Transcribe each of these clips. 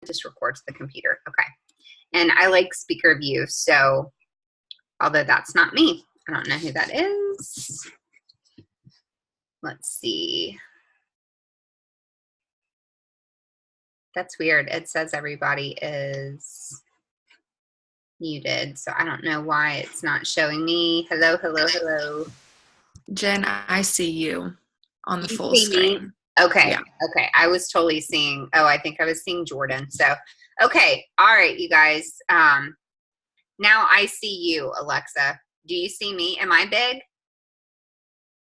just record to the computer. Okay. And I like speaker view, so although that's not me, I don't know who that is. Let's see. That's weird. It says everybody is muted, so I don't know why it's not showing me. Hello, hello, hello. Jen, I see you on the full screen. Me? Okay, yeah. Okay. I was totally seeing, I think I was seeing Jordan. So, okay. All right, you guys. Now I see you, Alexa. Do you see me? Am I big?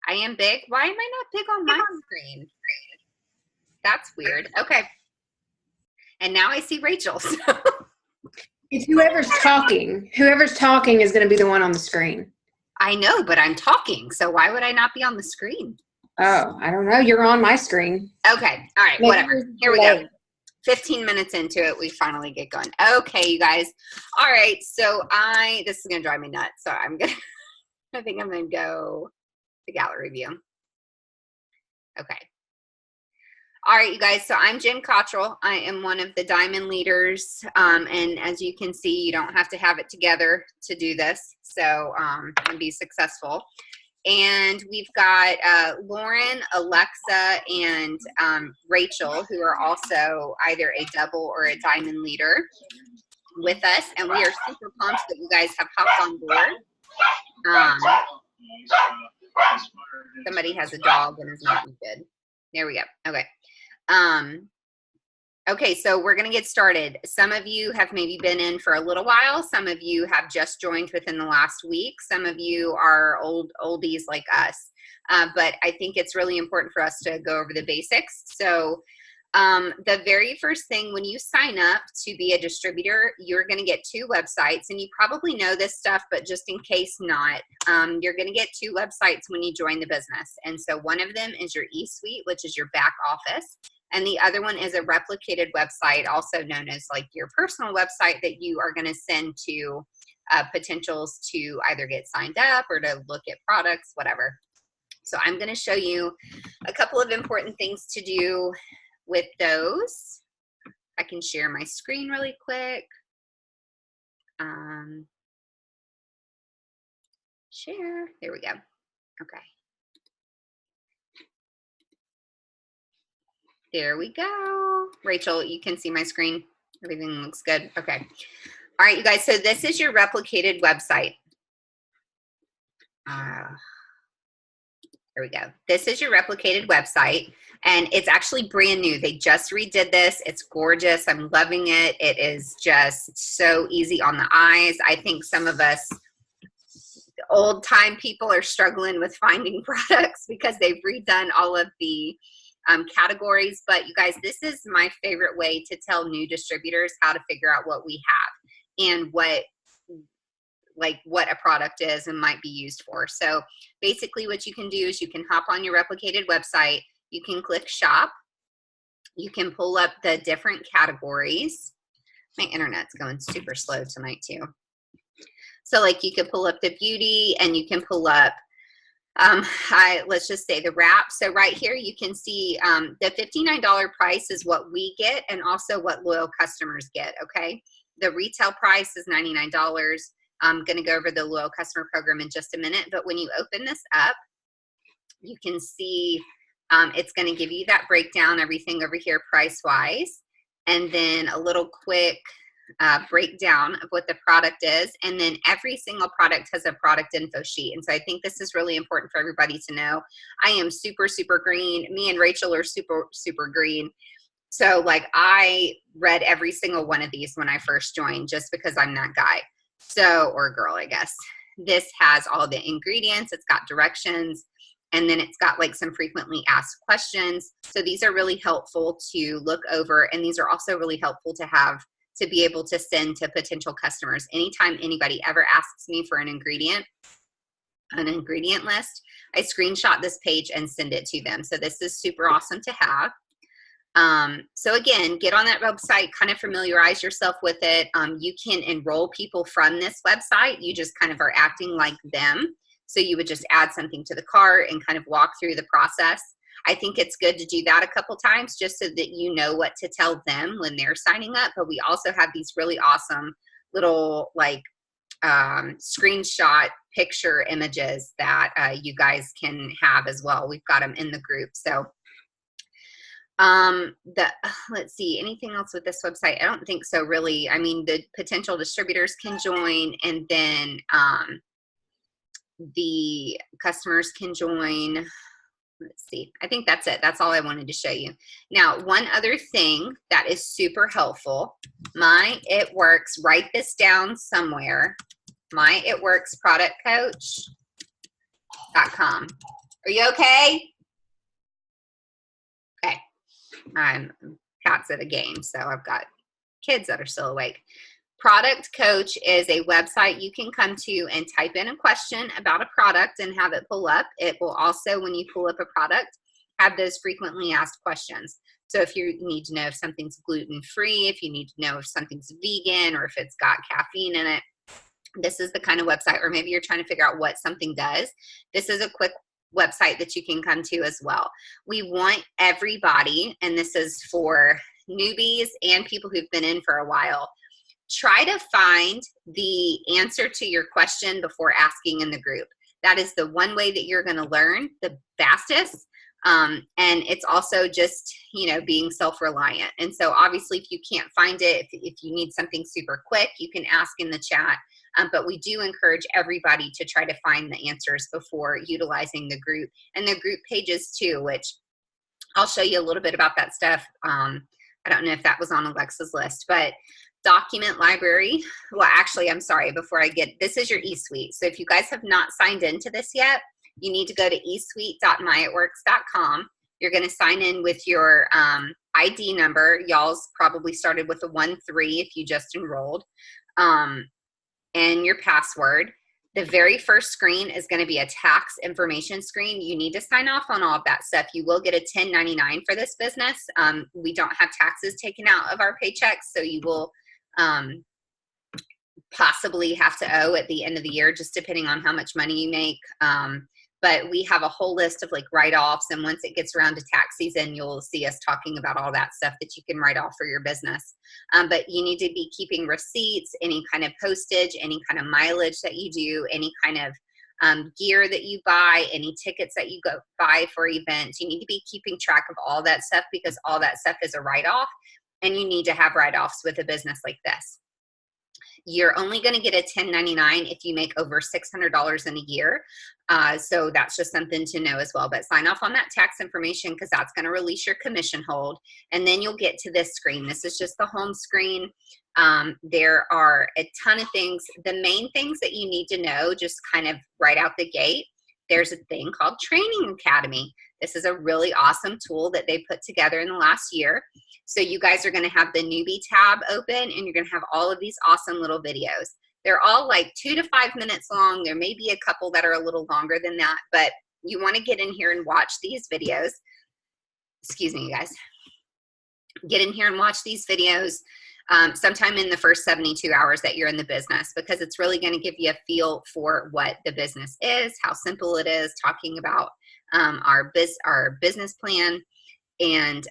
I am big. Why am I not big on my screen? That's weird. Okay. And now I see Rachel. So. It's whoever's talking. Whoever's talking is going to be the one on the screen. I know, but I'm talking. So why would I not be on the screen? Oh, I don't know. You're on my screen. Okay. All right. Whatever. Here we go. 15 minutes into it, we finally get going. Okay, you guys. All right. So this is going to drive me nuts. So I think I'm going to go to gallery view. Okay. All right, you guys, so I'm Jen Cottrell. I am one of the diamond leaders, and as you can see, you don't have to have it together to do this, so and be successful. And we've got Lauren, Alexa, and Rachel, who are also either a double or a diamond leader with us, and we are super pumped that you guys have hopped on board. Somebody has a dog and is not muted. There we go. Okay. Okay, so we're going to get started. Some of you have maybe been in for a little while. Some of you have just joined within the last week. Some of you are oldies like us. But I think it's really important for us to go over the basics. So the very first thing when you sign up to be a distributor, you're going to get 2 websites. And you probably know this stuff, but just in case not, you're going to get 2 websites when you join the business. And so one of them is your eSuite, which is your back office. And the other one is a replicated website, also known as like your personal website that you are going to send to potentials to either get signed up or to look at products, whatever. So I'm going to show you a couple of important things to do with those. I can share my screen really quick. Share. There we go. Okay. There we go. Rachel, you can see my screen. Everything looks good. Okay. All right, you guys. So this is your replicated website. There we go. This is your replicated website, and it's actually brand new. They just redid this. It's gorgeous. I'm loving it. It is just so easy on the eyes. I think some of us old-time people are struggling with finding products because they've redone all of the categories. But you guys, this is my favorite way to tell new distributors how to figure out what we have and what a product is and might be used for. So basically what you can do is you can hop on your replicated website, you can click shop, you can pull up the different categories. My internet's going super slow tonight too. So like you can pull up the beauty and you can pull up let's just say the wrap. So right here you can see the $59 price is what we get and also what loyal customers get, okay? The retail price is $99. I'm going to go over the loyal customer program in just a minute, but when you open this up, you can see it's going to give you that breakdown, everything over here price-wise, and then a little quick breakdown of what the product is, and then every single product has a product info sheet. And so I think this is really important for everybody to know. I am super, super green. Me and Rachel are super, super green. So like I read every single one of these when I first joined just because I'm that guy. So, or girl, I guess. This has all the ingredients. It's got directions. And then it's got like some frequently asked questions. So these are really helpful to look over. And these are also really helpful to have to be able to send to potential customers. Anytime anybody ever asks me for an ingredient list, I screenshot this page and send it to them. So this is super awesome to have. So again, get on that website, kind of familiarize yourself with it. You can enroll people from this website. You just kind of are acting like them. So you would just add something to the cart and kind of walk through the process. I think it's good to do that a couple times just so that you know what to tell them when they're signing up. But we also have these really awesome little like screenshot picture images that you guys can have as well. We've got them in the group. So let's see, anything else with this website? I don't think so, really. I mean, the potential distributors can join, and then the customers can join. Let's see, I think that's it. That's all I wanted to show you. Now, one other thing that is super helpful, It Works, write this down somewhere, myitworksproductcoach.com. Are you okay? Okay. Pat's at a game, so I've got kids that are still awake. Product Coach is a website you can come to and type in a question about a product and have it pull up. It will also, when you pull up a product, have those frequently asked questions. So if you need to know if something's gluten-free, if you need to know if something's vegan, or if it's got caffeine in it, this is the kind of website, or maybe you're trying to figure out what something does. This is a quick website that you can come to as well. We want everybody, and this is for newbies and people who've been in for a while, try to find the answer to your question before asking in the group. That is the one way that you're going to learn the fastest. And it's also just, being self-reliant. And so obviously if you can't find it, if you need something super quick, you can ask in the chat. But we do encourage everybody to try to find the answers before utilizing the group, and the group pages too, which I'll show you a little bit about that stuff. I don't know if that was on Alexa's list, but document library. Well, actually, I'm sorry, this is your eSuite. So if you guys have not signed into this yet, you need to go to eSuite.myitworks.com. You're going to sign in with your ID number. Y'all's probably started with a 13 if you just enrolled, and your password. The very first screen is going to be a tax information screen. You need to sign off on all of that stuff. You will get a 1099 for this business. We don't have taxes taken out of our paychecks, so you will possibly have to owe at the end of the year, just depending on how much money you make. But we have a whole list of like write-offs, and once it gets around to tax season, you'll see us talking about all that stuff that you can write off for your business. But you need to be keeping receipts, any kind of postage, any kind of mileage that you do, any kind of gear that you buy, any tickets that you go buy for events. You need to be keeping track of all that stuff, because all that stuff is a write-off, and you need to have write-offs with a business like this. You're only going to get a 1099 if you make over $600 in a year. So that's just something to know as well. But sign off on that tax information, because that's going to release your commission hold. And then you'll get to this screen. This is just the home screen. There are a ton of things. The main things that you need to know, just kind of right out the gate, there's a thing called Training Academy. This is a really awesome tool that they put together in the last year. So you guys are going to have the newbie tab open, and you're going to have all of these awesome little videos. They're all like 2 to 5 minutes long. There may be a couple that are a little longer than that, but you want to get in here and watch these videos. Excuse me, you guys. Get in here and watch these videos sometime in the first 72 hours that you're in the business, because it's really going to give you a feel for what the business is, how simple it is, talking about our business plan, and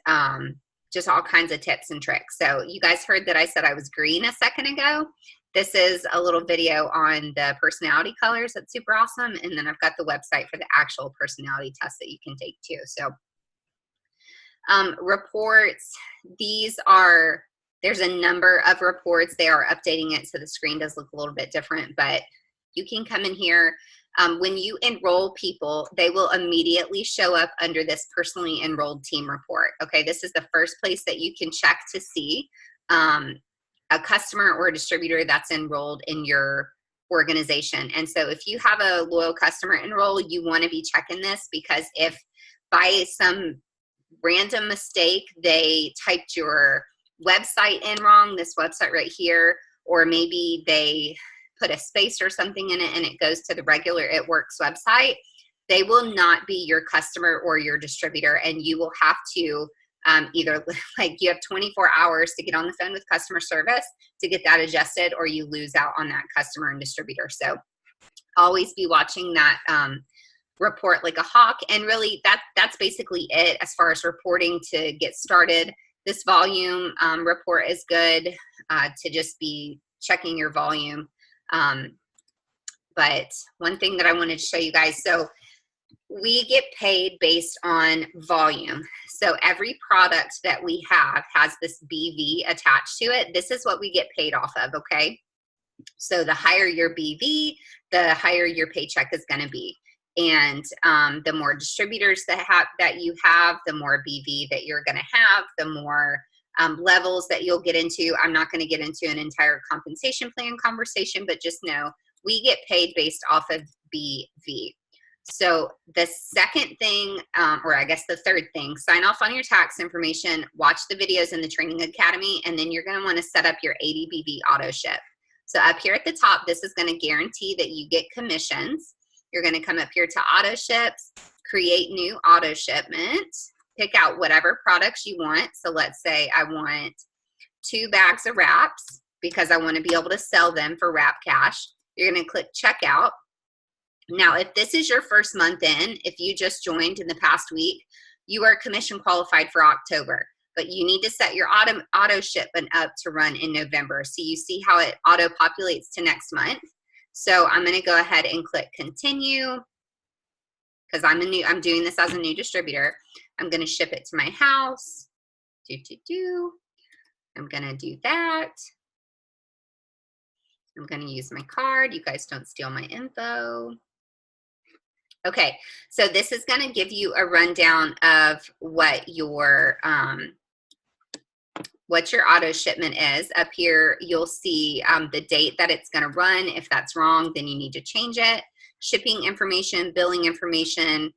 just all kinds of tips and tricks. So you guys heard that I said I was green a second ago. This is a little video on the personality colors that's super awesome. And then I've got the website for the actual personality test that you can take too. So reports, there's a number of reports. They are updating it, so the screen does look a little bit different, but you can come in here. When you enroll people, they will immediately show up under this personally enrolled team report. Okay, this is the first place that you can check to see a customer or a distributor that's enrolled in your organization. And so if you have a loyal customer enroll, you want to be checking this, because if by some random mistake they typed your website in wrong, this website right here, or maybe they put a space or something in it and it goes to the regular It Works website, they will not be your customer or your distributor, and you will have to either, like, you have 24 hours to get on the phone with customer service to get that adjusted, or you lose out on that customer and distributor. So always be watching that report like a hawk. And really that's basically it as far as reporting to get started. This volume report is good to just be checking your volume. But one thing that I wanted to show you guys, so we get paid based on volume. So every product that we have has this BV attached to it. This is what we get paid off of, okay? So the higher your BV, the higher your paycheck is going to be. And the more distributors that you have, the more BV that you're going to have, the more levels that you'll get into. I'm not going to get into an entire compensation plan conversation, but just know we get paid based off of BV. So the second thing, or I guess the third thing, sign off on your tax information, watch the videos in the Training Academy, and then you're going to want to set up your 80 BV auto ship. So up here at the top, this is going to guarantee that you get commissions. You're going to come up here to auto ships, create new auto shipment, pick out whatever products you want. So let's say I want 2 bags of wraps because I want to be able to sell them for wrap cash. You're going to click checkout. Now, if this is your first month in, if you just joined in the past week, you are commission qualified for October, but you need to set your auto shipment up to run in November. So you see how it auto populates to next month. So I'm going to go ahead and click continue because I'm doing this as a new distributor. I'm going to ship it to my house. I'm going to do that. I'm going to use my card. You guys don't steal my info. Okay, so this is going to give you a rundown of what your auto shipment is. Up here, you'll see the date that it's going to run. If that's wrong, then you need to change it. Shipping information, billing information,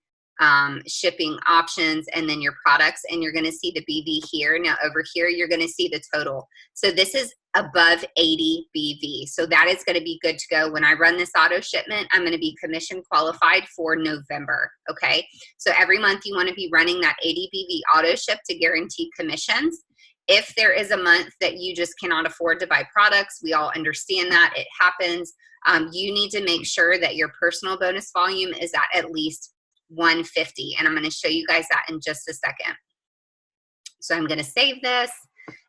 shipping options, and then your products. And you're going to see the BV here. Now over here, you're going to see the total. So this is above 80 BV. So that is going to be good to go. When I run this auto shipment, I'm going to be commission qualified for November. Okay. So every month you want to be running that 80 BV auto ship to guarantee commissions. If there is a month that you just cannot afford to buy products, we all understand that. It happens. You need to make sure that your personal bonus volume is at least 150. And I'm going to show you guys that in just a second. So I'm going to save this.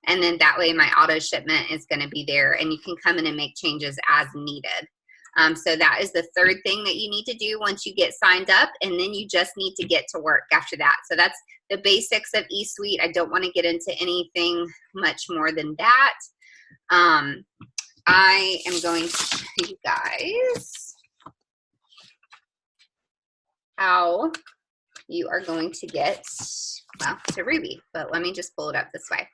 And then that way my auto shipment is going to be there and you can come in and make changes as needed. So that is the third thing that you need to do once you get signed up, and then you just need to get to work after that. So that's the basics of eSuite. I don't want to get into anything much more than that. I am going to show you guys how you are going to get, well, to Ruby, but let me just pull it up this way.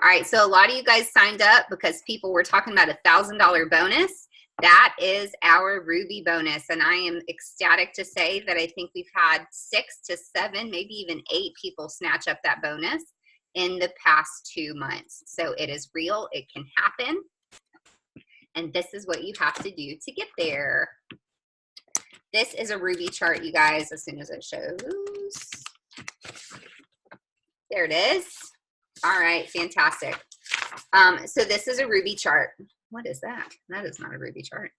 All right, so a lot of you guys signed up because people were talking about $1,000 bonus. That is our Ruby bonus, and I am ecstatic to say that I think we've had 6 to 7, maybe even 8 people snatch up that bonus in the past 2 months. So it is real, it can happen, and this is what you have to do to get there. This is a Ruby chart, you guys, as soon as it shows. There it is. All right, fantastic. So this is a Ruby chart. What is that? That is not a Ruby chart.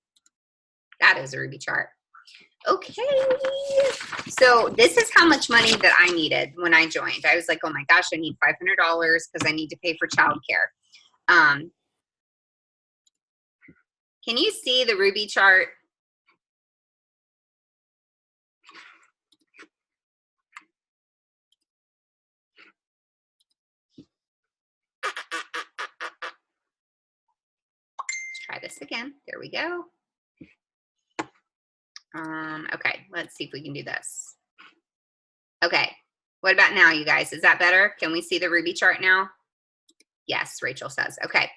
That is a Ruby chart. Okay. So this is how much money that I needed when I joined. I was like, oh my gosh, I need $500 because I need to pay for childcare. Can you see the Ruby chart? Try this again. There we go. Okay, let's see if we can do this. Okay, what about now, you guys? Is that better? Can we see the Ruby chart now? Yes, Rachel says. Okay.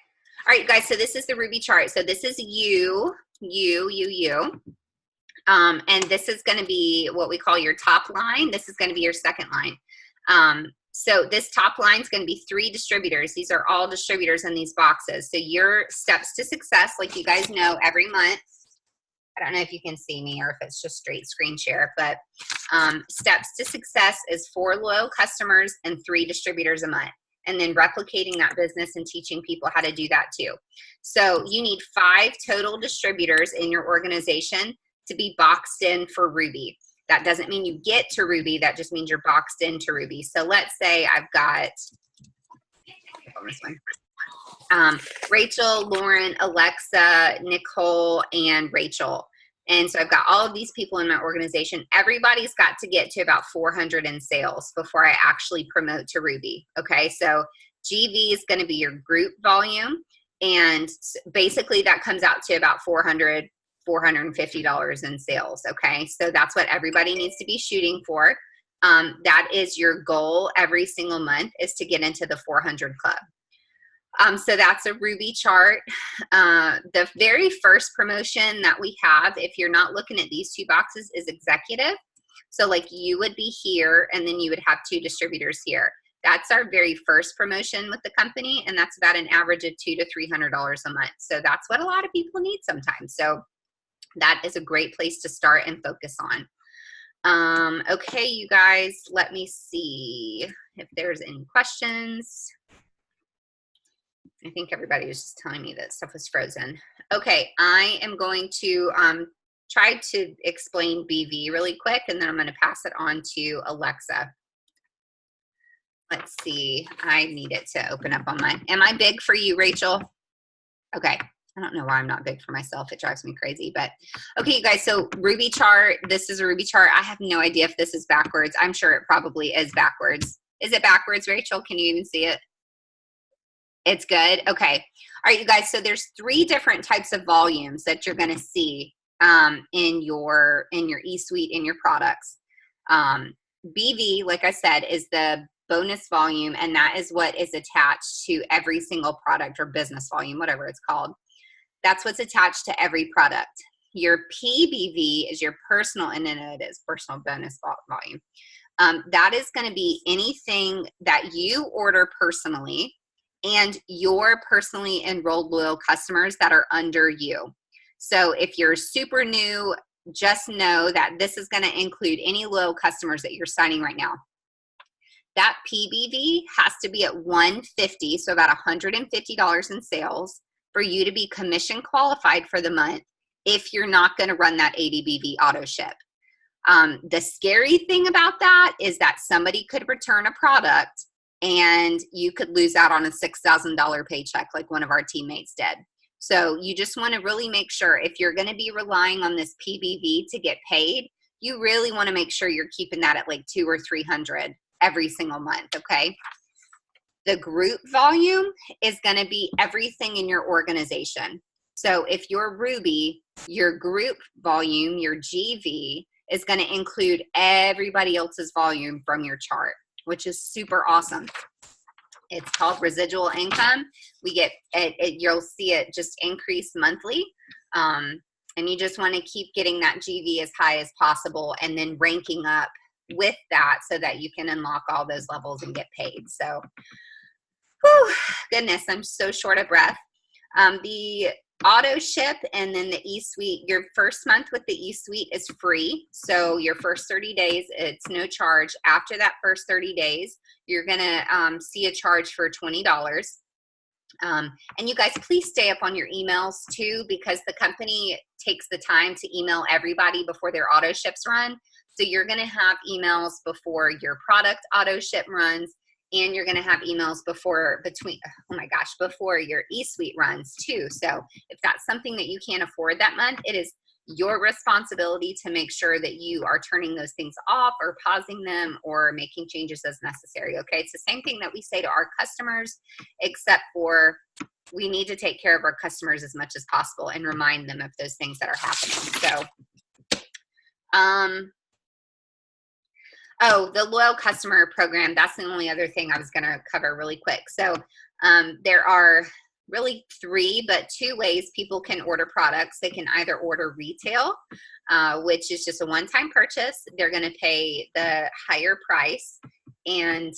All right, guys, so this is the Ruby chart. So this is you. And this is going to be what we call your top line. This is going to be your second line. So this top line is going to be 3 distributors. These are all distributors in these boxes. So your steps to success, like you guys know, every month, I don't know if you can see me or if it's just straight screen share, but steps to success is 4 loyal customers and 3 distributors a month. And then replicating that business and teaching people how to do that too. So you need 5 total distributors in your organization to be boxed in for Ruby. That doesn't mean you get to Ruby. That just means you're boxed into Ruby. So let's say I've got this one. Rachel, Lauren, Alexa, Nicole, and Rachel. And so I've got all of these people in my organization. Everybody's got to get to about 400 in sales before I actually promote to Ruby. Okay, so GV is going to be your group volume. And basically that comes out to about $400, $450 in sales. Okay, so that's what everybody needs to be shooting for. That is your goal every single month, is to get into the 400 club. So that's a Ruby chart. The very first promotion that we have, if you're not looking at these two boxes, is executive. So like you would be here and then you would have 2 distributors here. That's our very first promotion with the company, and that's about an average of $200 to $300 a month. So that's what a lot of people need sometimes. So that is a great place to start and focus on. Okay, you guys, let me see if there's any questions. I think everybody was just telling me that stuff was frozen. Okay, I am going to try to explain BV really quick, and then I'm going to pass it on to Alexa. Let's see. I need it to open up on mine. Am I big for you, Rachel? Okay. I don't know why I'm not big for myself. It drives me crazy. But okay, you guys, so Ruby chart. This is a Ruby chart. I have no idea if this is backwards. I'm sure it probably is backwards. Is it backwards, Rachel? Can you even see it? It's good. Okay. All right, you guys. So there's 3 different types of volumes that you're going to see in your eSuite, in your products. BV, like I said, is the bonus volume, and that is what is attached to every single product, or business volume, whatever it's called. That's what's attached to every product. Your PBV is your personal, and then it is personal bonus volume. That is going to be anything that you order personally and your personally enrolled loyal customers that are under you. So if you're super new, just know that this is going to include any loyal customers that you're signing right now. That PBV has to be at 150, so about $150 in sales, for you to be commission qualified for the month if you're not going to run that ADBV auto ship. The scary thing about that is that somebody could return a product and you could lose out on a $6,000 paycheck like one of our teammates did. So you just want to really make sure, if you're going to be relying on this PBV to get paid, you really want to make sure you're keeping that at like 200 or 300 every single month, okay? The group volume is going to be everything in your organization. So if you're Ruby, your group volume, your GV, is going to include everybody else's volume from your chart, which is super awesome. It's called residual income. We get it, you'll see it just increase monthly. And you just want to keep getting that GV as high as possible, and then ranking up with that so that you can unlock all those levels and get paid. So, whew, goodness, I'm so short of breath. The auto ship and then the eSuite, your first month with the eSuite is free. So your first 30 days, it's no charge. After that first 30 days, you're going to see a charge for $20. And you guys, please stay up on your emails too, because the company takes the time to email everybody before their auto ships run. So you're going to have emails before your product auto ship runs, and you're going to have emails before your eSuite runs too. So if that's something that you can't afford that month, it is your responsibility to make sure that you are turning those things off or pausing them or making changes as necessary. Okay, it's the same thing that we say to our customers, except for we need to take care of our customers as much as possible and remind them of those things that are happening. So, oh, the loyal customer program, that's the only other thing I was going to cover really quick. So there are really 3, but 2 ways people can order products. They can either order retail, which is just a one-time purchase. They're going to pay the higher price, and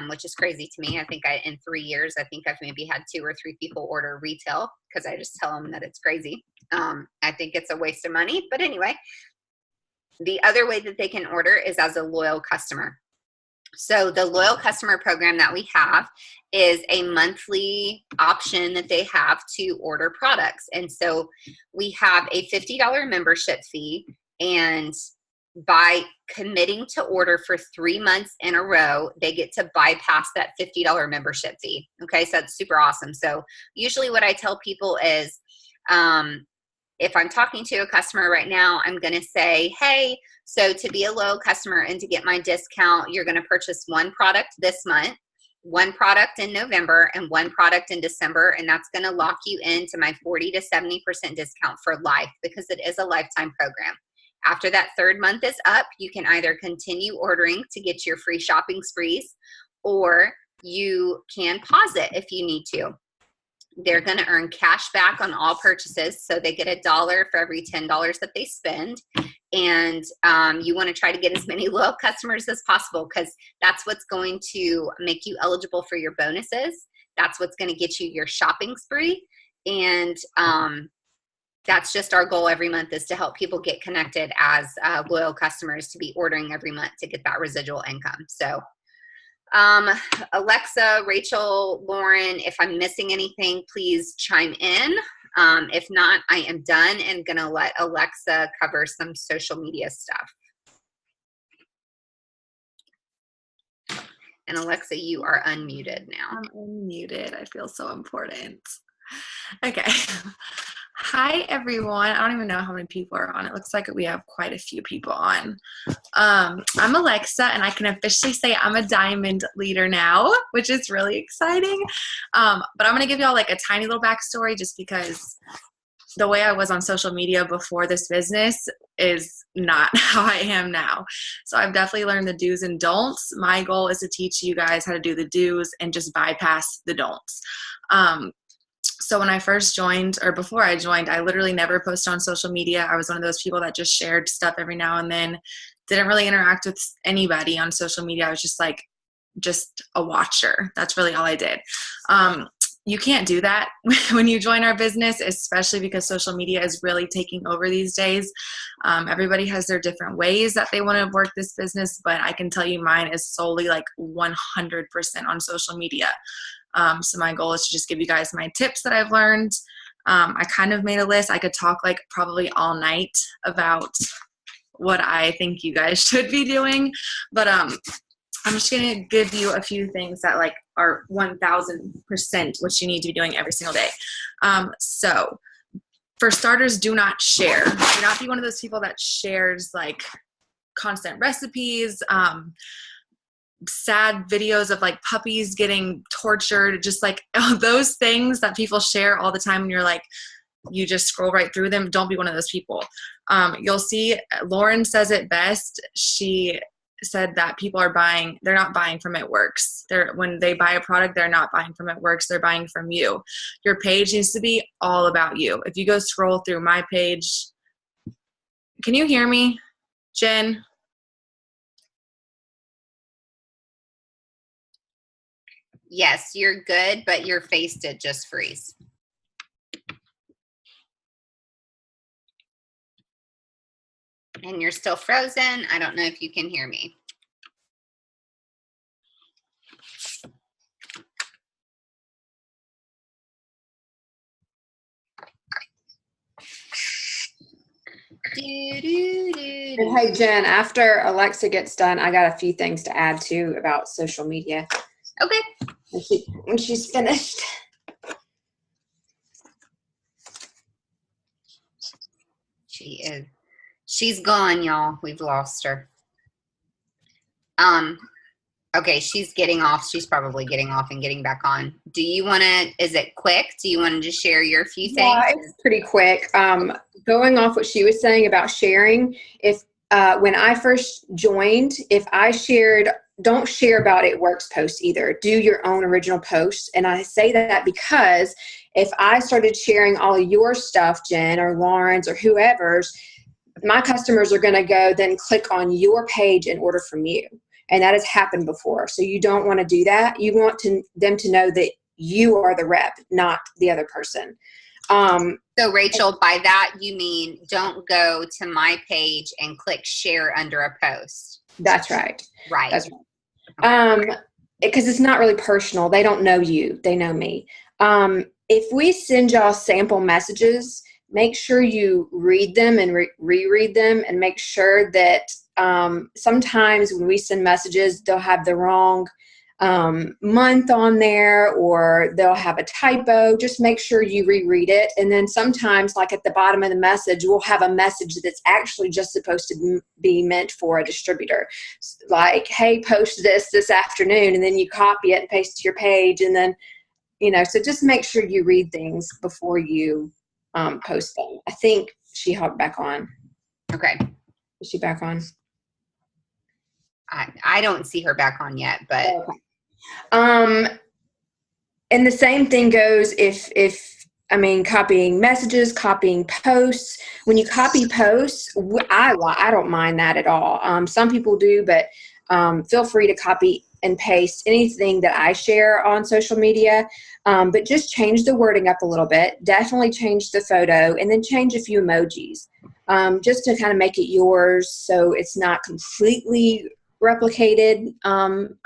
which is crazy to me. I think in 3 years, I think I've maybe had 2 or 3 people order retail because I just tell them that it's crazy. I think it's a waste of money, but anyway. The other way that they can order is as a loyal customer. So the loyal customer program that we have is a monthly option that they have to order products. And so we have a $50 membership fee. And by committing to order for 3 months in a row, they get to bypass that $50 membership fee. Okay, so that's super awesome. So usually what I tell people is, if I'm talking to a customer right now, I'm going to say, hey, so to be a loyal customer and to get my discount, you're going to purchase one product this month, one product in November, and one product in December. And that's going to lock you into my 40 to 70% discount for life, because it is a lifetime program. After that third month is up, you can either continue ordering to get your free shopping sprees, or you can pause it if you need to. They're going to earn cash back on all purchases. So they get $1 for every $10 that they spend. And you want to try to get as many loyal customers as possible, because that's what's going to make you eligible for your bonuses. That's what's going to get you your shopping spree. And that's just our goal every month, is to help people get connected as loyal customers, to be ordering every month to get that residual income. So Alexa, Rachel, Lauren, if I'm missing anything, please chime in. If not, I am done and going to let Alexa cover some social media stuff. And Alexa, you are unmuted now. I'm unmuted. I feel so important. Okay. Hi, everyone. I don't even know how many people are on. It looks like we have quite a few people on. I'm Alexa, and I can officially say I'm a diamond leader now, which is really exciting. But I'm going to give y'all like a tiny little backstory, just because the way I was on social media before this business is not how I am now. So I've definitely learned the do's and don'ts. My goal is to teach you guys how to do the do's and just bypass the don'ts. So when I first joined, or before I joined, I literally never posted on social media. I was one of those people that just shared stuff every now and then, didn't really interact with anybody on social media. I was just a watcher. That's really all I did. You can't do that when you join our business, especially because social media is really taking over these days. Everybody has their different ways that they want to work this business, but I can tell you mine is solely like 100% on social media. So my goal is to just give you guys my tips that I've learned. I kind of made a list. I could talk like probably all night about what I think you guys should be doing, but I'm just going to give you a few things that like are 1000% what you need to be doing every single day. So for starters, do not share. Do not be one of those people that shares like constant recipes, sad videos of like puppies getting tortured, just like those things that people share all the time, and you're like, you just scroll right through them. Don't be one of those people. You'll see Lauren says it best. She said that people are buying, they're not buying from It Works. When they buy a product, they're not buying from It Works, they're buying from you. Your page needs to be all about you. If you go scroll through my page, can you hear me, Jen? Yes, you're good, but your face did just freeze. And you're still frozen. I don't know if you can hear me. And hey, Jen, after Alexa gets done, I got a few things to add too about social media. Okay. When she's finished. She's gone, y'all. We've lost her. Okay, she's getting off. She's probably getting off and getting back on. Do you want to, is it quick? Do you want to just share your few things? Yeah, it's pretty quick. Going off what she was saying about sharing, if when I first joined, if I shared, don't share about It Works posts either. Do your own original posts. And I say that because if I started sharing all of your stuff, Jen or Lauren's or whoever's, my customers are going to go then click on your page and order from you. And that has happened before. So you don't want to do that. You want them to know that you are the rep, not the other person. So Rachel, by that you mean don't go to my page and click share under a post. That's right. Right. That's right. Because it's not really personal. They don't know you. They know me. If we send y'all sample messages, make sure you read them and reread them, and make sure that sometimes when we send messages, they'll have the wrong month on there, or they'll have a typo. Just make sure you reread it. And then sometimes, like at the bottom of the message, we'll have a message that's actually just supposed to be meant for a distributor. Like, hey, post this afternoon, and then you copy it and paste it to your page. And then, so just make sure you read things before you post them. I think she hopped back on. Okay. Is she back on? I don't see her back on yet, but. Okay. And the same thing goes if copying messages, copying posts. When you copy posts, I don't mind that at all. Some people do, but feel free to copy and paste anything that I share on social media. But just change the wording up a little bit. Definitely change the photo, and then change a few emojis, just to kind of make it yours, so it's not completely replicated,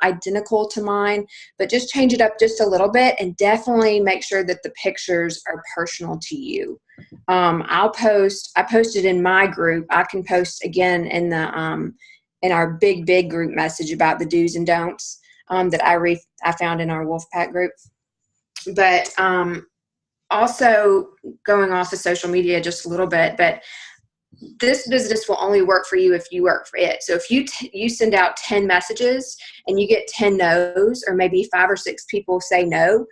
identical to mine, but just change it up just a little bit, and definitely make sure that the pictures are personal to you. I posted in my group. I can post again in the in our big group message about the do's and don'ts that I found in our Wolfpack group. But also going off of social media just a little bit, but this business will only work for you if you work for it. So if you send out 10 messages and you get 10 no's, or maybe 5 or 6 people say no,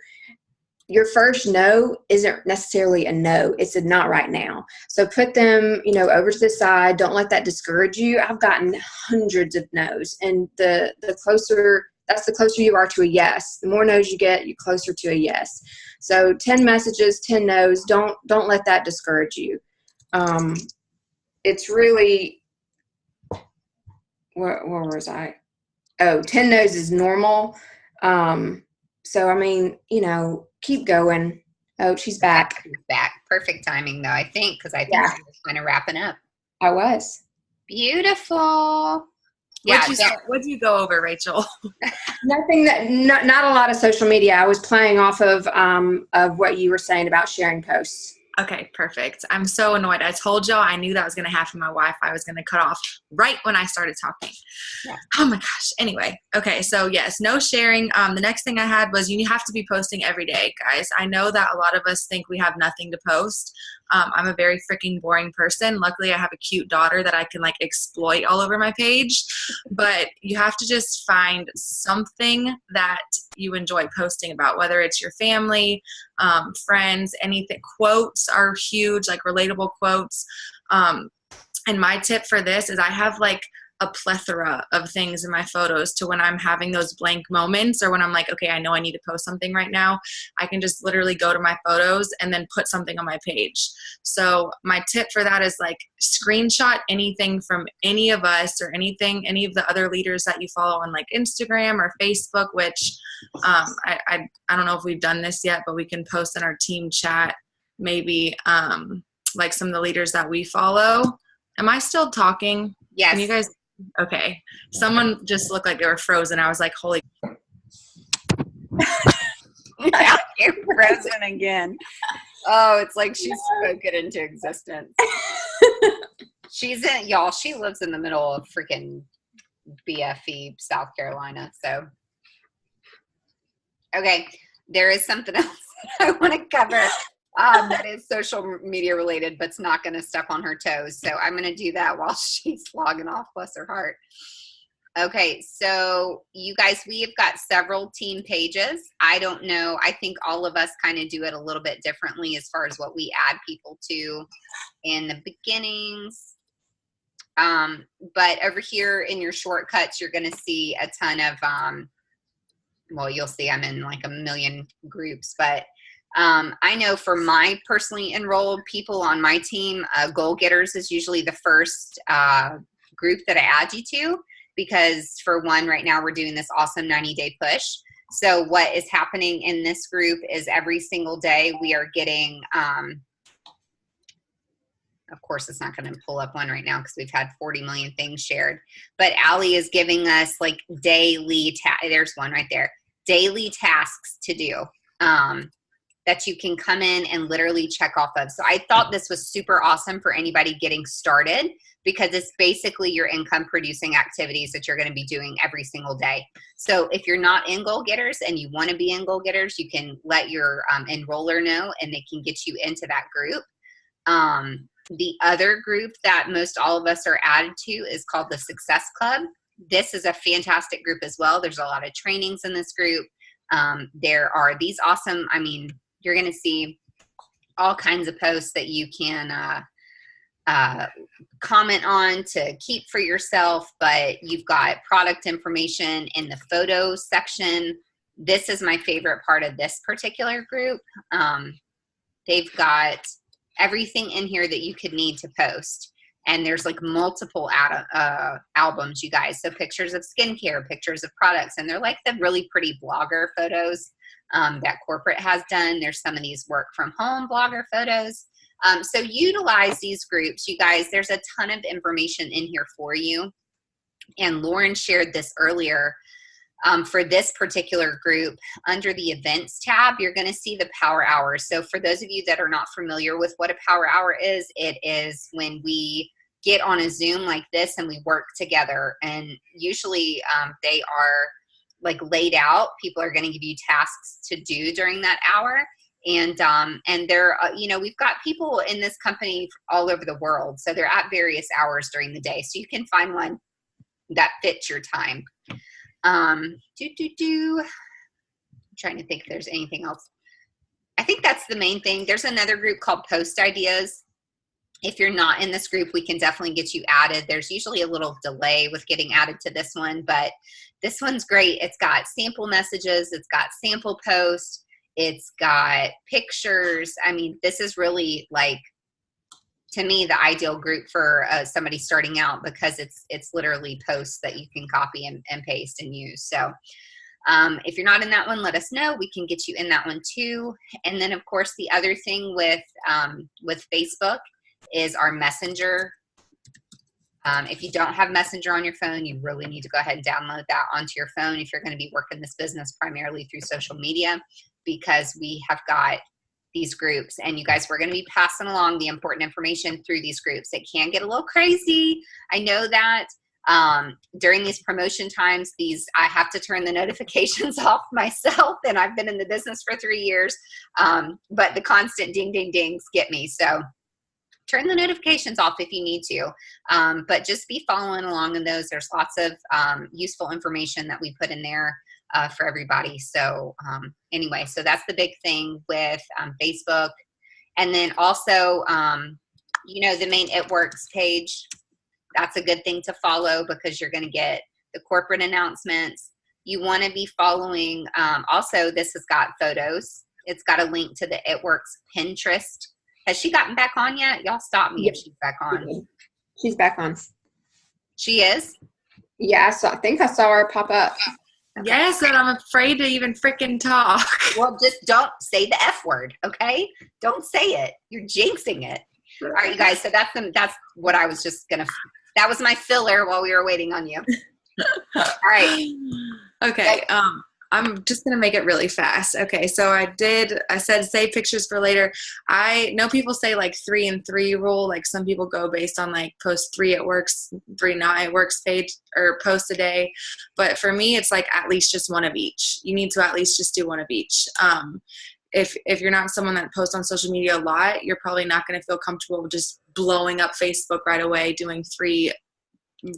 your first no isn't necessarily a no. It's a not right now. So put them, over to the side. Don't let that discourage you. I've gotten hundreds of no's, and the closer you are to a yes. The more no's you get, you're closer to a yes. So 10 messages, 10 no's. Don't let that discourage you. It's really, where was I? 10 no's is normal. So, keep going. Oh, she's back. She's back. Perfect timing, though, I think, because I think she was kind of wrapping up. I was. Beautiful. What'd you go over, Rachel? Nothing not a lot of social media. I was playing off of what you were saying about sharing posts. Okay, perfect. I'm so annoyed. I told y'all I knew that was going to happen. My Wi-Fi was going to cut off right when I started talking. Yeah. Oh my gosh. Anyway. Okay. So yes, no sharing. The next thing I had was you have to be posting every day, guys. I know that a lot of us think we have nothing to post. I'm a very freaking boring person. Luckily, I have a cute daughter that I can exploit all over my page. But you have to just find something that you enjoy posting about, whether it's your family, friends, anything. Quotes are huge, relatable quotes. And my tip for this is I have a plethora of things in my photos to when I'm having those blank moments, or when I'm okay, I know I need to post something right now. I can just literally go to my photos and then put something on my page. So my tip for that is screenshot anything from any of us, or any of the other leaders that you follow on Instagram or Facebook, which I don't know if we've done this yet, but we can post in our team chat, maybe some of the leaders that we follow. Am I still talking? Yes. Can you guys? Okay. Someone just looked like they were frozen. I was like, holy. Now you're frozen again. Oh, it's like she's spoken into existence. She lives in the middle of freaking BFE, South Carolina. So, okay. There is something else I want to cover. That is social media related, but it's not going to step on her toes. So I'm going to do that while she's logging off, bless her heart. Okay, so you guys, we have got several team pages. I don't know. I think all of us kind of do it a little bit differently as far as what we add people to in the beginnings. But over here in your shortcuts, you're going to see a ton of, you'll see I'm in a million groups, but I know for my personally enrolled people on my team, Goal Getters is usually the first group that I add you to, because for one, right now we're doing this awesome 90-day push. So what is happening in this group is every single day we are getting, of course it's not going to pull up one right now because we've had 40 million things shared, but Allie is giving us daily, there's one right there, daily tasks to do. that you can come in and literally check off of. So I thought this was super awesome for anybody getting started, because it's basically your income producing activities that you're going to be doing every single day. So if you're not in Goal Getters and you want to be in Goal Getters, you can let your enroller know and they can get you into that group. The other group that most all of us are added to is called the Success Club. This is a fantastic group as well. There's a lot of trainings in this group. There are these awesome, I mean, you're going to see all kinds of posts that you can comment on to keep for yourself, but you've got product information in the photo section. This is my favorite part of this particular group. They've got everything in here that you could need to post. And there's like multiple albums, you guys. So pictures of skincare, pictures of products, and they're like the really pretty blogger photos that corporate has done. There's some of these work from home blogger photos. So utilize these groups, you guys. There's a ton of information in here for you. And Lauren shared this earlier. For this particular group, under the events tab, you're going to see the power hour. So for those of you that are not familiar with what a power hour is, it is when we get on a Zoom like this and we work together. And usually they are like laid out. People are going to give you tasks to do during that hour. And they're, you know, we've got people in this company all over the world. So they're at various hours during the day. So you can find one that fits your time. I'm trying to think if there's anything else. I think that's the main thing. There's another group called Post Ideas. If you're not in this group, we can definitely get you added. There's usually a little delay with getting added to this one, but this one's great. It's got sample messages. It's got sample posts. It's got pictures. I mean, this is really like, to me, the ideal group for somebody starting out, because it's literally posts that you can copy and paste and use. So if you're not in that one, let us know. We can get you in that one too. And then of course, the other thing with Facebook is our Messenger. If you don't have Messenger on your phone, you really need to go ahead and download that onto your phone if you're going to be working this business primarily through social media, because we have got these groups, and you guys, we're going to be passing along the important information through these groups. It can get a little crazy. I know that during these promotion times, I have to turn the notifications off myself, and I've been in the business for 3 years, but the constant ding, ding, dings get me. So turn the notifications off if you need to, but just be following along in those. There's lots of useful information that we put in there for everybody. So anyway, so that's the big thing with Facebook. And then also, you know, the main It Works page, that's a good thing to follow, because you're going to get the corporate announcements. You want to be following, also this has got photos. It's got a link to the It Works Pinterest. Has she gotten back on yet? Y'all stop me if she's back on. She's back on. She is? Yeah, I think I saw her pop up. Okay. Yes, and I'm afraid to even freaking talk. Well, just don't say the F word, okay? Don't say it. You're jinxing it. All right, you guys, so that's what I was just going to, that was my filler while we were waiting on you. All right. Okay, I'm just going to make it really fast. Okay, so I said save pictures for later. I know people say like 3 and 3 rule. Like some people go based on like post 3 at works, 3 not at works page, or post a day. But for me, it's like at least just one of each. You need to at least just do one of each. If you're not someone that posts on social media a lot, you're probably not going to feel comfortable with just blowing up Facebook right away, doing 3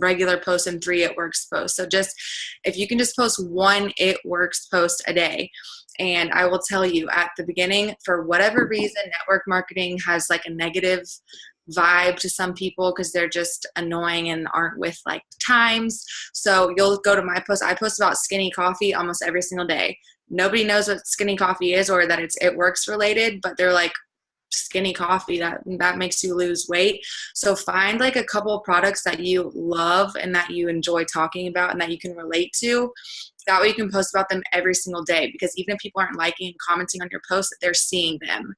regular posts and 3 It Works posts. So just, if you can just post 1 It Works post a day. And I will tell you, at the beginning, for whatever reason, network marketing has like a negative vibe to some people because they're just annoying and aren't with like times. So you'll go to my post. I post about skinny coffee almost every single day. Nobody knows what skinny coffee is or that it's It Works related, but they're like, skinny coffee, that makes you lose weight. So find like a couple of products that you love and that you enjoy talking about and that you can relate to. That way you can post about them every single day, because even if people aren't liking and commenting on your posts, they're seeing them.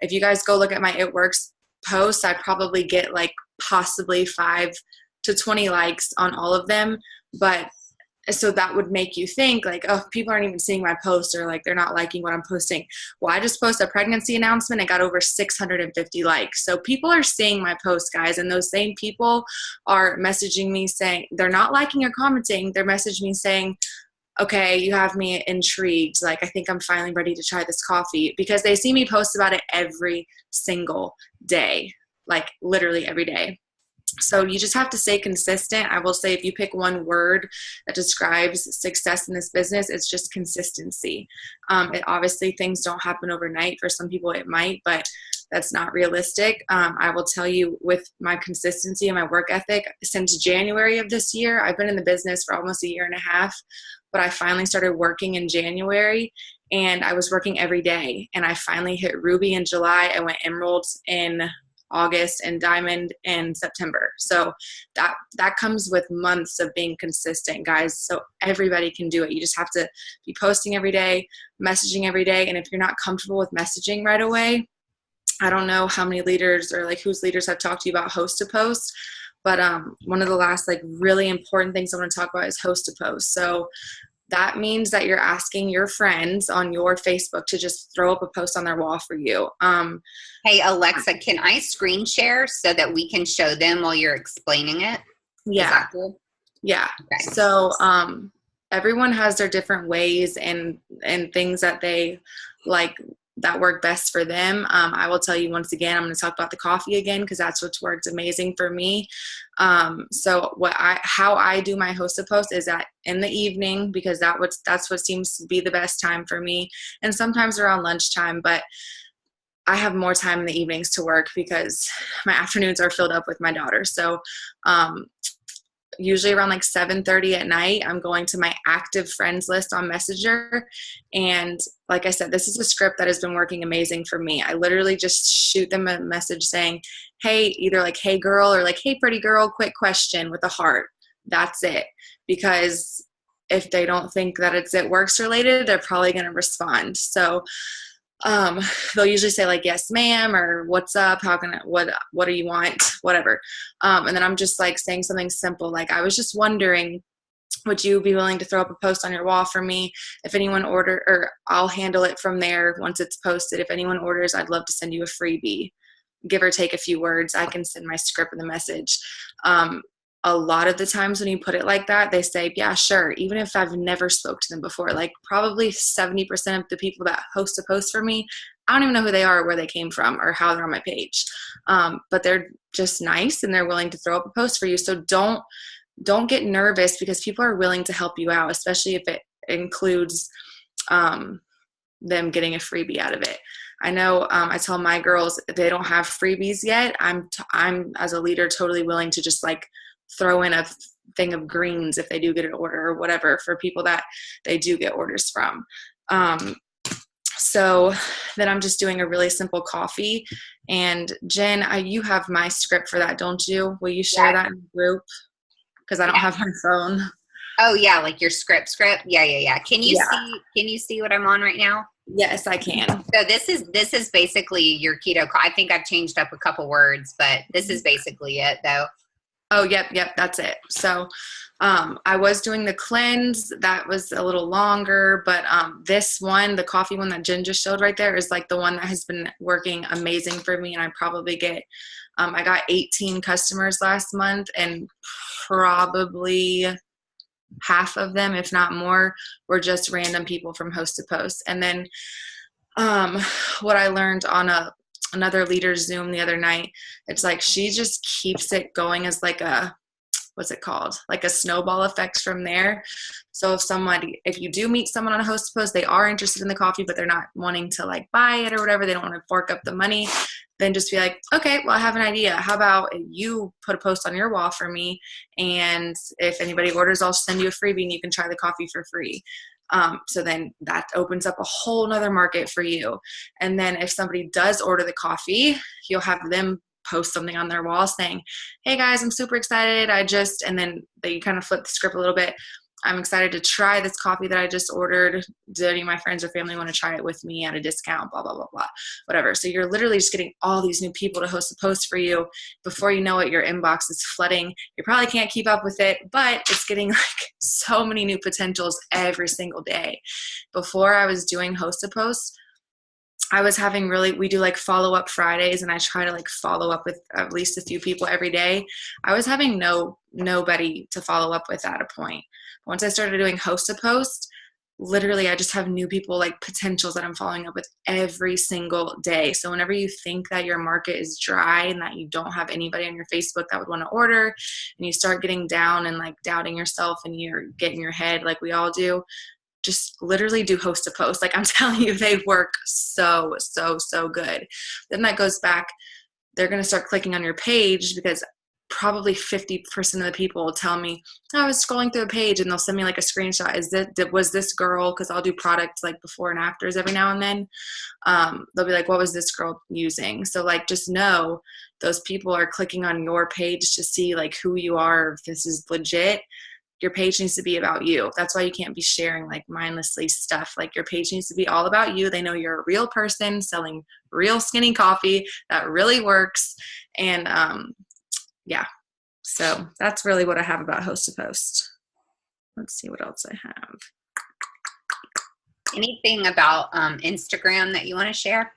If you guys go look at my It Works posts, I probably get like possibly 5 to 20 likes on all of them, but So that would make you think like, oh, people aren't even seeing my post, or like they're not liking what I'm posting. Well, I just posted a pregnancy announcement and got over 650 likes. So people are seeing my post, guys, and those same people are messaging me saying, they're not liking or commenting. They're messaging me saying, okay, you have me intrigued. Like, I think I'm finally ready to try this coffee, because they see me post about it every single day, like literally every day. So you just have to stay consistent. I will say, if you pick one word that describes success in this business, it's just consistency. Obviously, things don't happen overnight. For some people it might, but that's not realistic. I will tell you, with my consistency and my work ethic, since January of this year, I've been in the business for almost a year and a half, but I finally started working in January, and I was working every day, and I finally hit Ruby in July. I went Emerald in August and Diamond in September. So that comes with months of being consistent, guys. So everybody can do it. You just have to be posting every day, messaging every day. And if you're not comfortable with messaging right away, I don't know how many leaders or like whose leaders have talked to you about host to post, but one of the last like really important things I want to talk about is host to post. So that means that you're asking your friends on your Facebook to just throw up a post on their wall for you. Hey, Alexa, can I screen share so that we can show them while you're explaining it? Yeah. Is that cool? Yeah. Okay. So everyone has their different ways and things that they like that work best for them. I will tell you once again, I'm going to talk about the coffee again, because that's what's worked amazing for me. So how I do my host to post is that in the evening, because that's what seems to be the best time for me. And sometimes around lunchtime, but I have more time in the evenings to work because my afternoons are filled up with my daughter. So, usually around like 7:30 at night, I'm going to my active friends list on Messenger. And like I said, this is a script that has been working amazing for me. I literally just shoot them a message saying, hey, either like, hey girl, or like, hey pretty girl, quick question with a heart. That's it. Because if they don't think that it's works related, they're probably going to respond. So they'll usually say like, yes, ma'am, or what's up? What do you want? Whatever. And then I'm just like saying something simple. Like, I was just wondering, would you be willing to throw up a post on your wall for me? If anyone or I'll handle it from there once it's posted. If anyone orders, I'd love to send you a freebie, give or take a few words. I can send my script in the message. A lot of the times when you put it like that, they say, yeah, sure. Even if I've never spoke to them before, like probably 70% of the people that host a post for me, I don't even know who they are or where they came from or how they're on my page. But they're just nice and they're willing to throw up a post for you. So don't get nervous, because people are willing to help you out, especially if it includes them getting a freebie out of it. I know I tell my girls, if they don't have freebies yet, I'm as a leader totally willing to just like throw in a thing of greens if they do get an order or whatever for people that they do get orders from. So then I'm just doing a really simple coffee. And Jen, you have my script for that, don't you? Will you share that in the group? Because I don't have my phone. Oh yeah, like your script. Yeah. Can you see what I'm on right now? Yes, I can. So this is basically your keto. I think I've changed up a couple words, but this is basically it though. Oh, yep, that's it. So I was doing the cleanse. That was a little longer, but this one, the coffee one that Jen just showed right there, is like the one that has been working amazing for me. And I probably get, I got 18 customers last month, and probably half of them, if not more, were just random people from host to post. And then what I learned on another leader Zoom the other night, it's like she just keeps it going as like a, what's it called? Like a snowball effect from there. So if you do meet someone on a host post, they are interested in the coffee, but they're not wanting to like buy it or whatever, they don't want to fork up the money, then just be like, okay, well, I have an idea. How about you put a post on your wall for me? And if anybody orders, I'll send you a freebie and you can try the coffee for free. So then that opens up a whole nother market for you. And then if somebody does order the coffee, you'll have them post something on their wall saying, hey guys, I'm super excited. And then they kind of flip the script a little bit. I'm excited to try this coffee that I just ordered. Do any of my friends or family want to try it with me at a discount? Blah, blah, blah, blah, whatever. So you're literally just getting all these new people to host a post for you. Before you know it, your inbox is flooding. You probably can't keep up with it, but it's getting like so many new potentials every single day. Before I was doing host a post, I was having we do like follow-up Fridays, and I try to like follow up with at least a few people every day. I was having nobody to follow up with at a point. Once I started doing host a post, literally I just have new people, like potentials that I'm following up with every single day. So whenever you think that your market is dry and that you don't have anybody on your Facebook that would want to order, and you start getting down and like doubting yourself and you're getting your head like we all do, just literally do host a post. Like I'm telling you, they work so good. Then that goes back, they're going to start clicking on your page because probably 50% of the people will tell me, oh, I was scrolling through a page, and they'll send me like a screenshot. Was this girl? Cause I'll do products like before and afters every now and then. They'll be like, what was this girl using? So like, just know those people are clicking on your page to see like who you are, if this is legit. Your page needs to be about you. That's why you can't be sharing like mindlessly stuff. Like your page needs to be all about you. They know you're a real person selling real skinny coffee that really works. And yeah, so that's really what I have about host to post. Let's see what else I have. Anything about Instagram that you want to share?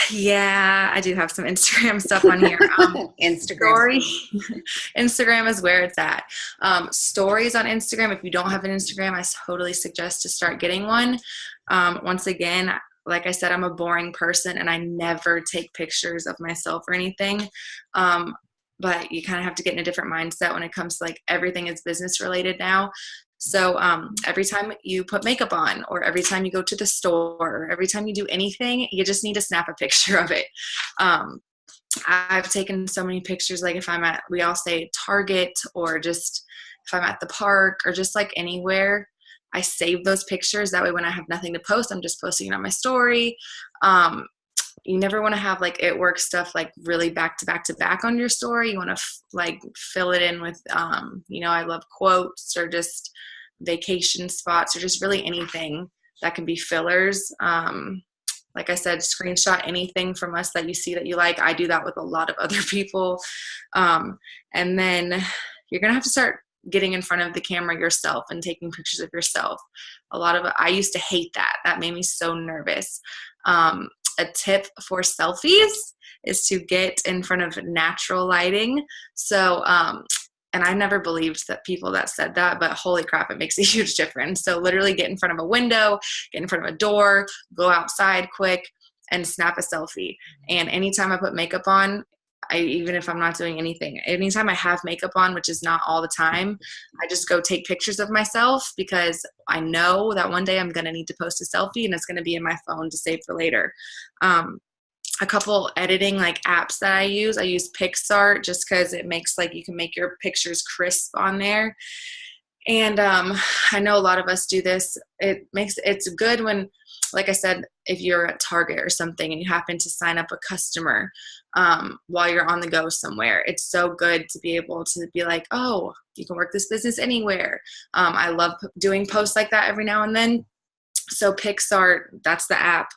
Yeah, I do have some Instagram stuff on here. Instagram. Instagram is where it's at. Stories on Instagram. If you don't have an Instagram, I totally suggest to start getting one. Once again, like I said, I'm a boring person and I never take pictures of myself or anything. But you kind of have to get in a different mindset when it comes to like everything is business related now. So every time you put makeup on, or every time you go to the store, or every time you do anything, you just need to snap a picture of it. I've taken so many pictures, like if I'm at, we all say Target, or just if I'm at the park, or just like anywhere, I save those pictures. That way when I have nothing to post, I'm just posting it on my story. You never want to have like it work stuff like really back to back to back on your story. You want to like fill it in with, I love quotes, or just vacation spots, or just really anything that can be fillers. Like I said, screenshot anything from us that you see that you like. I do that with a lot of other people. And then you're going to have to start getting in front of the camera yourself and taking pictures of yourself. I used to hate that. That made me so nervous. A tip for selfies is to get in front of natural lighting. So, and I never believed that people that said that, but holy crap, it makes a huge difference. So literally get in front of a window, get in front of a door, go outside quick and snap a selfie. And anytime I put makeup on, even if I'm not doing anything, anytime I have makeup on, which is not all the time, I just go take pictures of myself, because I know that one day I'm going to need to post a selfie and it's going to be in my phone to save for later. A couple editing like apps that I use PixArt, just because it makes like you can make your pictures crisp on there. And I know a lot of us do this. It's good when, like I said, if you're at Target or something and you happen to sign up a customer while you're on the go somewhere, it's so good to be able to be like, oh, you can work this business anywhere. I love doing posts like that every now and then. So PixArt, that's the app.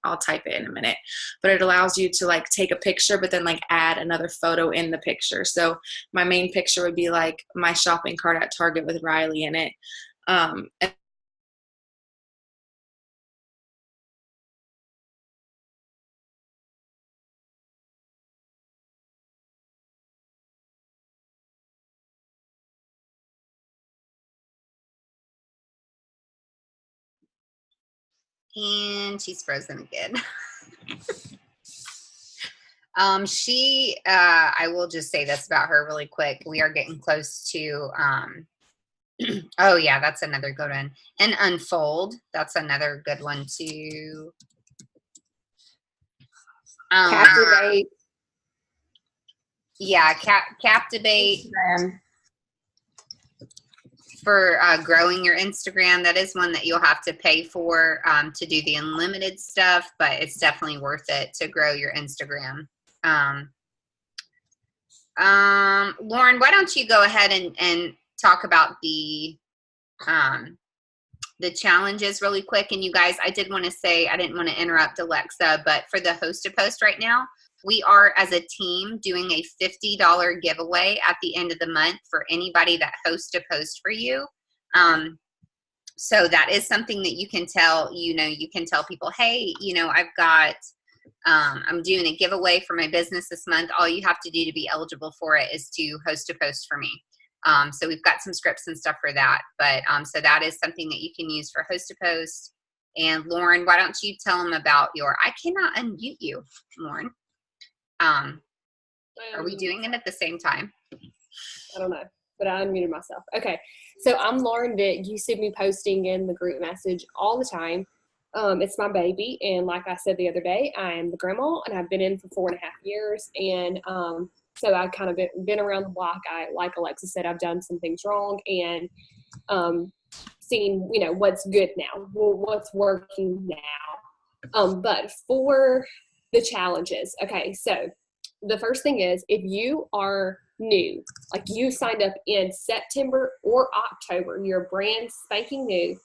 I'll type it in a minute, but it allows you to like take a picture, but then like add another photo in the picture. So my main picture would be like my shopping cart at Target with Riley in it. And she's frozen again. I will just say this about her really quick. We are getting close to, oh yeah, that's another good one. And Unfold, that's another good one too. Captivate. Yeah, Captivate. For growing your Instagram. That is one that you'll have to pay for to do the unlimited stuff, but it's definitely worth it to grow your Instagram. Lauren, why don't you go ahead and talk about the challenges really quick. And you guys, I did want to say, I didn't want to interrupt Alexa, but for the host to post right now, we are as a team doing a $50 giveaway at the end of the month for anybody that hosts a post for you. So that is something that you can tell, you can tell people, hey, I've got, I'm doing a giveaway for my business this month. All you have to do to be eligible for it is to host a post for me. So we've got some scripts and stuff for that. But so that is something that you can use for host to post. And Lauren, why don't you tell them about I cannot unmute you, Lauren. Are we doing it at the same time? I don't know, but I unmuted myself. Okay, so I'm Lauren Vick. You see me posting in the group message all the time. It's my baby, and like I said the other day, I am the grandma, and I've been in for 4.5 years, and so I've kind of been around the block. Like Alexa said, I've done some things wrong, and seen, what's good now, what's working now. But for the challenges, okay, so the first thing is, if you are new, like you signed up in September or October, you're brand spanking new.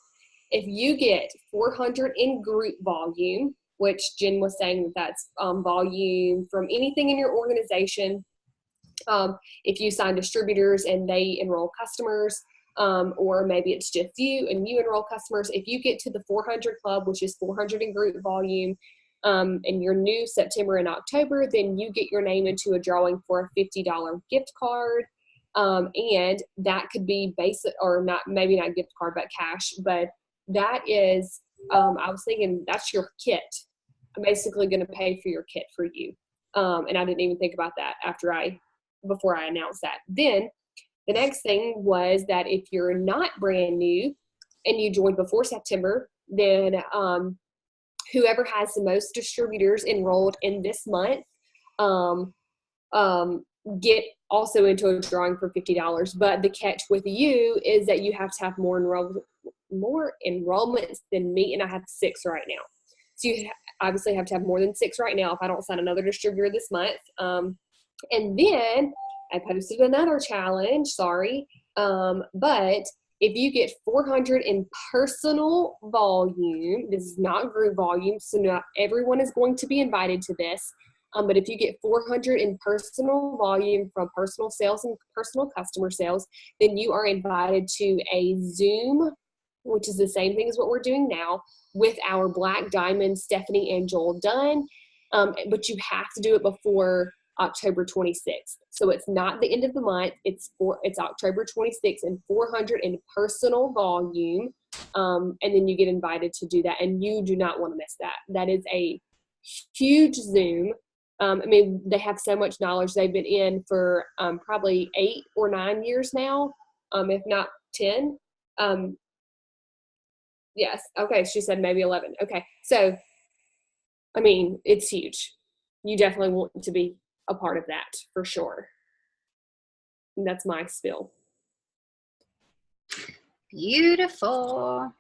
If you get 400 in group volume, which Jen was saying that's volume from anything in your organization, if you sign distributors and they enroll customers, or maybe it's just you and you enroll customers, if you get to the 400 club, which is 400 in group volume, and you're new September and October, then you get your name into a drawing for a $50 gift card. And that could be basic, or not, maybe not gift card, but cash. But that is, I was thinking that's your kit. I'm basically going to pay for your kit for you. And I didn't even think about that before I announced that. Then the next thing was that if you're not brand new and you joined before September, then, whoever has the most distributors enrolled in this month get also into a drawing for $50. But the catch with you is that you have to have more enrollments than me, and I have 6 right now. So you obviously have to have more than 6 right now if I don't sign another distributor this month. And then I posted another challenge, but if you get 400 in personal volume, this is not group volume, so not everyone is going to be invited to this. But if you get 400 in personal volume from personal sales and personal customer sales, then you are invited to a Zoom, which is the same thing as what we're doing now, with our Black Diamond, Stephanie and Joel Dunn. But you have to do it before October 26th. So it's not the end of the month. It's October 26th and 400 in personal volume. And then you get invited to do that. And you do not want to miss that. That is a huge Zoom. They have so much knowledge. They've been in for probably 8 or 9 years now, if not 10. Yes. Okay. She said maybe 11. Okay. So, it's huge. You definitely want to be a part of that for sure. And that's my spiel. Beautiful.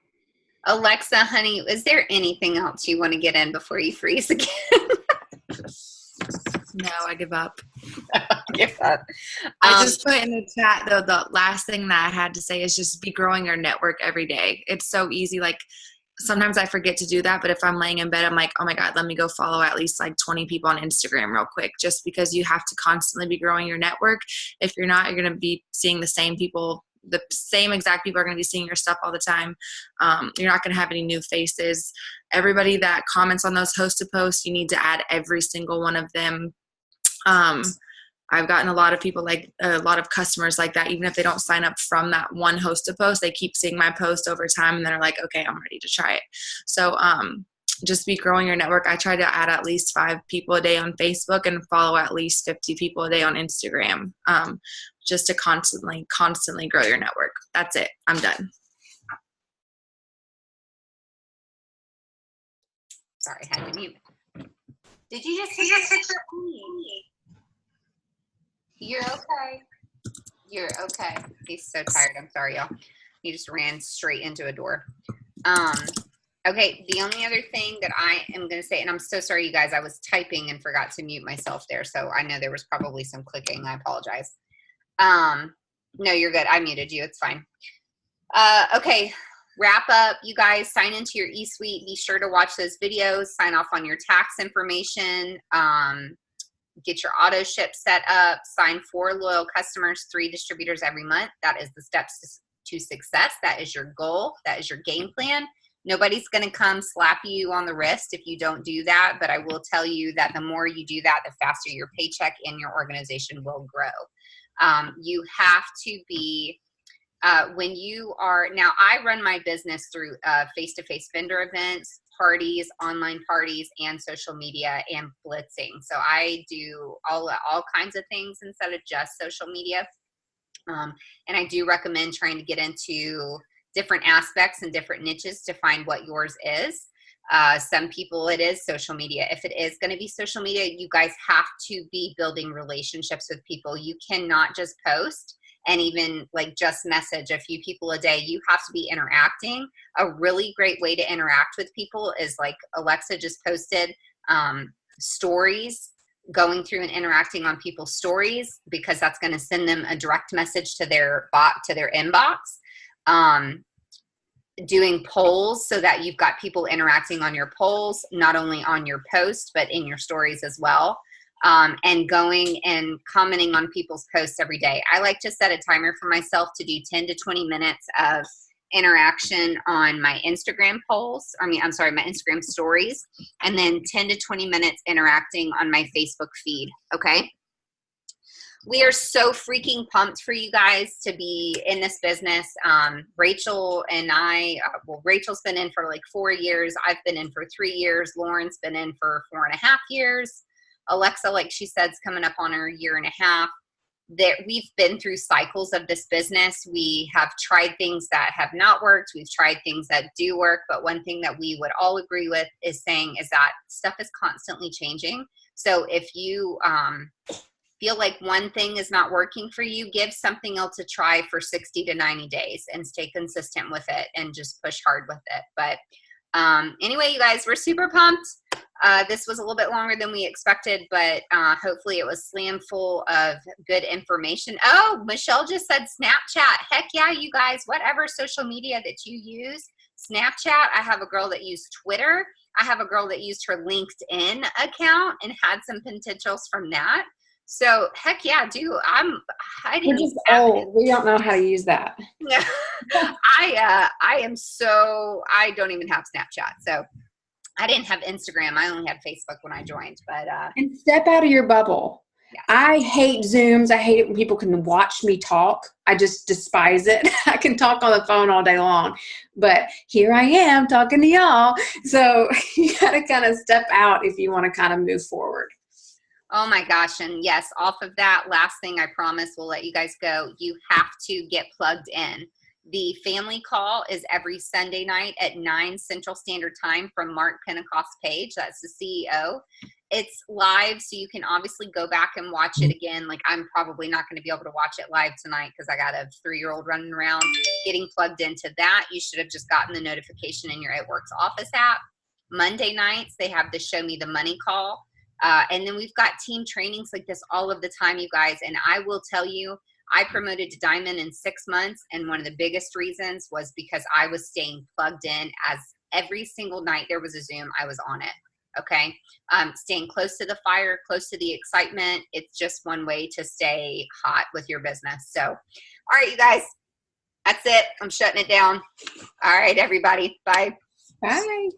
Alexa, honey, is there anything else you want to get in before you freeze again? No, I give up. Give up. I just put in the chat, though, the last thing that I had to say is just be growing your network every day. It's so easy. Like, sometimes I forget to do that, but if I'm laying in bed, I'm like, oh my God, let me go follow at least like 20 people on Instagram real quick, just because you have to constantly be growing your network. If you're not, you're going to be seeing the same people. The same exact people are going to be seeing your stuff all the time. You're not going to have any new faces. Everybody that comments on those host to posts, you need to add every single one of them. I've gotten a lot of people, like a lot of customers like that. Even if they don't sign up from that one host to post, they keep seeing my post over time and they're like, okay, I'm ready to try it. So just be growing your network. I try to add at least 5 people a day on Facebook and follow at least 50 people a day on Instagram, just to constantly grow your network. That's it. I'm done. Sorry, I had to mute. Did you just take a picture of me? You're okay. You're okay. He's so tired. I'm sorry, y'all. He just ran straight into a door. Okay, the only other thing that I am going to say, and I'm so sorry, you guys, I was typing and forgot to mute myself there, so I know there was probably some clicking. I apologize. No, you're good. I muted you. It's fine. Okay. Wrap up. You guys sign into your eSuite. Be sure to watch those videos. Sign off on your tax information. Get your auto ship set up. Sign 4 loyal customers, 3 distributors every month. That is the steps to success. That is your goal. That is your game plan. Nobody's going to come slap you on the wrist if you don't do that. But I will tell you that the more you do that, the faster your paycheck and your organization will grow. You have to be when you are, now I run my business through face-to-face vendor events, parties, online parties, and social media and blitzing. So I do all kinds of things instead of just social media. And I do recommend trying to get into different aspects and different niches to find what yours is. Some people it is social media. If it is going to be social media, you guys have to be building relationships with people. You cannot just post and even like just message a few people a day. You have to be interacting. A really great way to interact with people is like Alexa just posted stories, going through and interacting on people's stories, because that's going to send them a direct message to their inbox. Doing polls so that you've got people interacting on your polls, not only on your post, but in your stories as well. And going and commenting on people's posts every day. I like to set a timer for myself to do 10 to 20 minutes of interaction on my Instagram polls. My Instagram stories, and then 10 to 20 minutes interacting on my Facebook feed. Okay. We are so freaking pumped for you guys to be in this business. Rachel and I, Rachel's been in for like 4 years. I've been in for 3 years. Lauren's been in for 4.5 years. Alexa, like she said, is coming up on her 1.5 years. That we've been through cycles of this business. We have tried things that have not worked. We've tried things that do work. But one thing that we would all agree with is that stuff is constantly changing. So if you feel like one thing is not working for you, give something else a try for 60 to 90 days and stay consistent with it and just push hard with it. But anyway, you guys, we're super pumped. This was a little bit longer than we expected, but hopefully it was slam full of good information. Oh, Michelle just said Snapchat. Heck yeah, you guys, whatever social media that you use. Snapchat, I have a girl that used Twitter. I have a girl that used her LinkedIn account and had some potentials from that. So heck yeah, dude. We're just old. We don't know how to use that. I don't even have Snapchat. So I didn't have Instagram. I only had Facebook when I joined. But and step out of your bubble. Yeah. I hate Zooms. I hate it when people can watch me talk. I just despise it. I can talk on the phone all day long, but here I am talking to y'all. So you got to kind of step out if you want to kind of move forward. Oh my gosh. And yes, off of that, last thing, I promise we'll let you guys go. You have to get plugged in. The family call is every Sunday night at 9 Central Standard Time from Mark Pentecost's page. That's the CEO. It's live, so you can obviously go back and watch it again. Like, I'm probably not going to be able to watch it live tonight because I got a 3-year-old running around. Getting plugged into that, you should have just gotten the notification in your It Works Office app. Monday nights, they have the Show Me the Money call. And then we've got team trainings like this all of the time, you guys. And I will tell you, I promoted to Diamond in 6 months. And one of the biggest reasons was because I was staying plugged in, as every single night there was a Zoom, I was on it. Okay. Staying close to the fire, close to the excitement. It's just one way to stay hot with your business. So, all right, you guys, that's it. I'm shutting it down. All right, everybody. Bye. Bye.